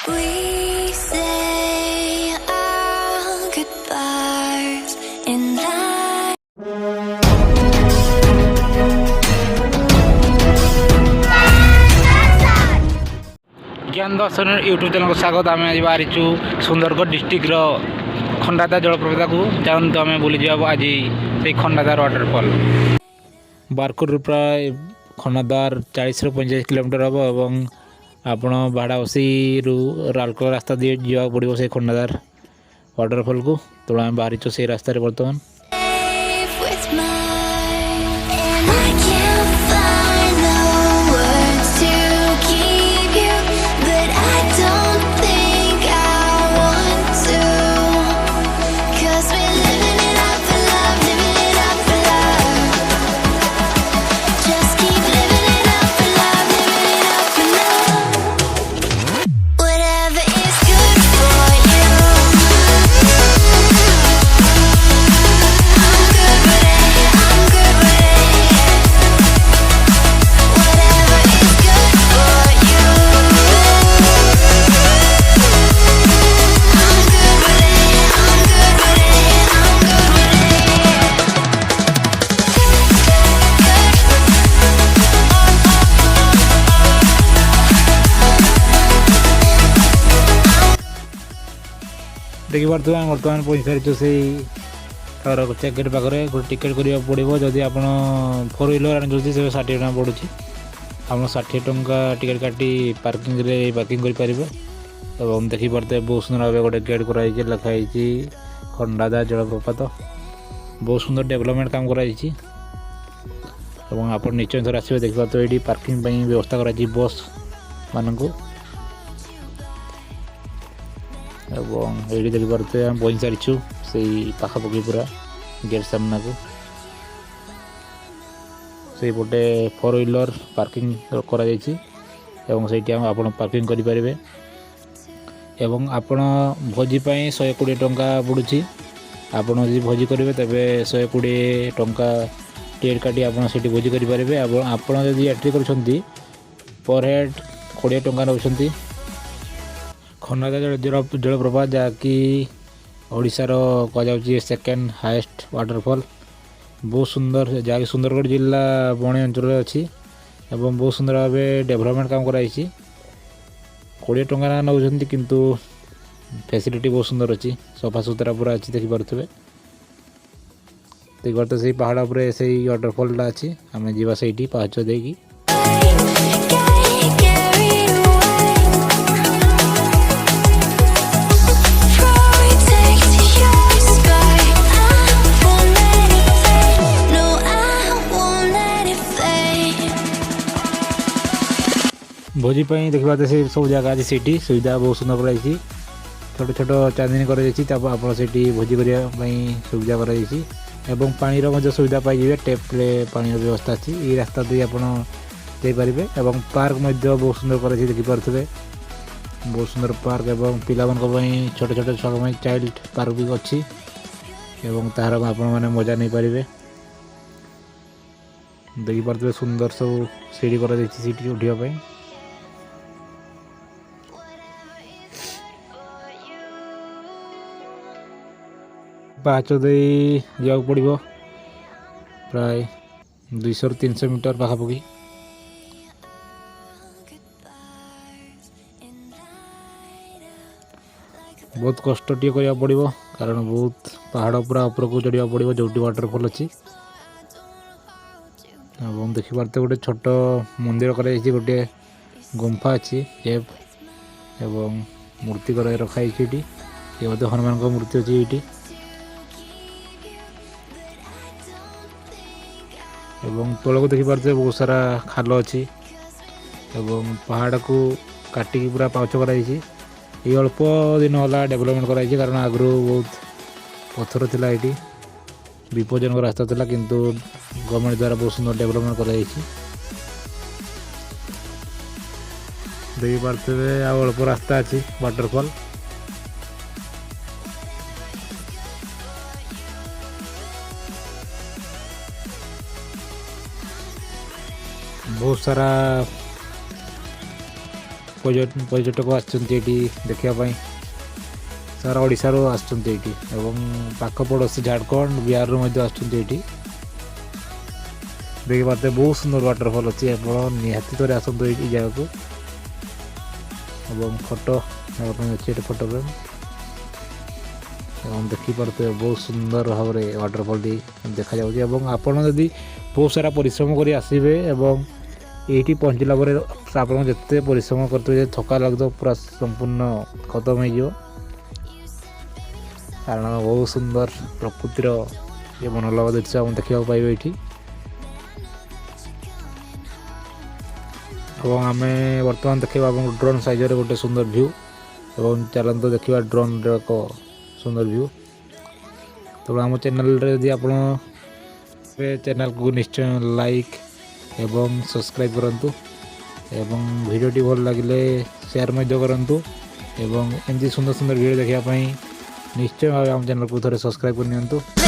We say our goodbyes in that. ज्ञान दर्शन YouTube channel को स्वागत। आम आज बाहरी सुंदरगढ़ डिस्ट्रिक्ट खंडाधार जलप्रपात को जानते आम बुली जाब आज से खंडाधार वाटरफॉल बारकोर प्राय खंडाधार 40 ରୁ 45 किलोमीटर हम और आपण बाड़ाबसी राउरकेला रास्ता दिए जावाक पड़ो से खंडाधार वाटरफॉल को। तो आम बाहरी से रास्तार बर्तमान With mine, and I can't find the words to keep you, but I don't think I want to. 'Cause we're living it up for love, living it up for love. Just keep living it up for love, living it up for love. Whatever is good for you. देखी पार्थे बर्तमान पहुँच सारी से check gate पाखे गोटे ticket करने पड़ो। जदि आप 4 व्हीलर आनी 60 टाँग पड़ू आप 60 टंका टिकेट काटी पार्किंग करेंगे। और देखी पार्थे बहुत सुंदर भाव गोटे गेट कराई लिखाई खंडाधार जलप्रपात बहुत सुंदर डेवलपमेंट काम कराई। आप निश्चय थोड़ा आसवे देखी पार्थे ये पार्किंग व्यवस्था कर बस मानक ये देखी पार्थे आम पहुँच सारी से पाखापाखि पूरा गेट सामना को से पोटे 4 व्हीलर पार्किंग करा आप पार्किंग करेंगे। एवं आपण भोजी 120 टंका पड़ुछि। आपड़ जी भोजी करेंगे तेज 120 टंका टिकेट काटी आप भोजी करेंगे। आपड़ जब एंट्री कर पर हेड 20 टंका नौ खंडाधार जलप्रपात जहाँकि ओडिशार कहुच्छे सेकेंड हाईएस्ट वाटरफॉल बहुत सुंदर जहाँकि सुंदरगढ़ जिला बणी अंचल अच्छी एवं बहुत सुंदर भाव डेवलपमेंट काम कराई 20 टंका नौ किंतु फैसिलिटी बहुत सुंदर अच्छी सफा सुतरा पूरा अच्छी देखी पारे से पहाड़ पर से वाटरफॉलटा अच्छी आम जा से पाहाच देकी भोजी देखा से सब जगह अच्छी सीटी सुविधा बहुत सुंदर कराई छोट छोट चांदनी कर भोजी करने सुविधा कर पानी सुविधा पाइबे टेप पानी व्यवस्था अच्छी ये रास्ता दे आपरे और पार्क बहुत सुंदर कर देखी पारे बहुत सुंदर पार्क एवं पिला छोट छोट छुआ चाइल्ड पार्क भी अच्छी एवं तार आपण मजा नहीं पारे देखी पारे सुंदर सब सीढ़ी कर सीटी उठापी पाँच दे जा पड़ो प्राय 200 ରୁ 300 मीटर पाखापाखि बहुत कष्ट टे करा पड़ो कारण बहुत पहाड़ पूरा ऊपर को चढ़ा पड़ो जो वाटरफॉल अच्छी। देखी पारे गोटे छोट मंदिर कर गोटे गुंफा अच्छी केव एवं मूर्ति कर रखाई ये हनुमान का मूर्ति अच्छी ये एवं तौल को देखी पारे बहुत सारा खाल अच्छी एवं पहाड़ को काटिकी पूरा पाउछ कराई ये अल्प दिन है डेवलपमेंट कराई कारण आगु बहुत पत्थर थिला ये विपज्जनक रास्ता थिला किंतु गवर्नमेंट द्वारा बहुत सुंदर डेवलपमेंट कराई देखी पारे अल्प रास्ता अच्छी वाटरफॉल बहुत सारा पर्यटक आसुँचे देखा सारा ओडिशारू आसुँचे एवं पाख पड़ोसी झारखंड बिहार आसुँचे देखिए पारे बहुत सुंदर वाटरफॉल अच्छी आप निहाती थोड़े आसतु ये जगह को फोटो अच्छे फोटो फ्रेम एवं देखिपे बहुत सुंदर भाव में वाटरफॉल टी देखा जाऊँगी आपड़ जदि बहुत सारा परिश्रम कर आसबे ये पहुँचला आप जिते परिश्रम करते थका लगे पूरा संपूर्ण खत्म हो कारण बहुत सुंदर प्रकृतिर ये मनोलोभा दृश्य आप देखा पाइबे ये आम बर्तमान देखा ड्रोन साइज गोटे सुंदर व्यू एवं चलते देखा ड्रोन एक सुंदर व्यू तो आम चैनल जदि आप चैनल को निश्चय लाइक एवं सब्सक्राइब करंतु एवं वीडियोटी भल लगे शेयर करंतु एवं एमती सुंदर सुंदर वीडियो देखापी निश्चय भाव आम चैनल को थोड़े सब्सक्राइब करनी।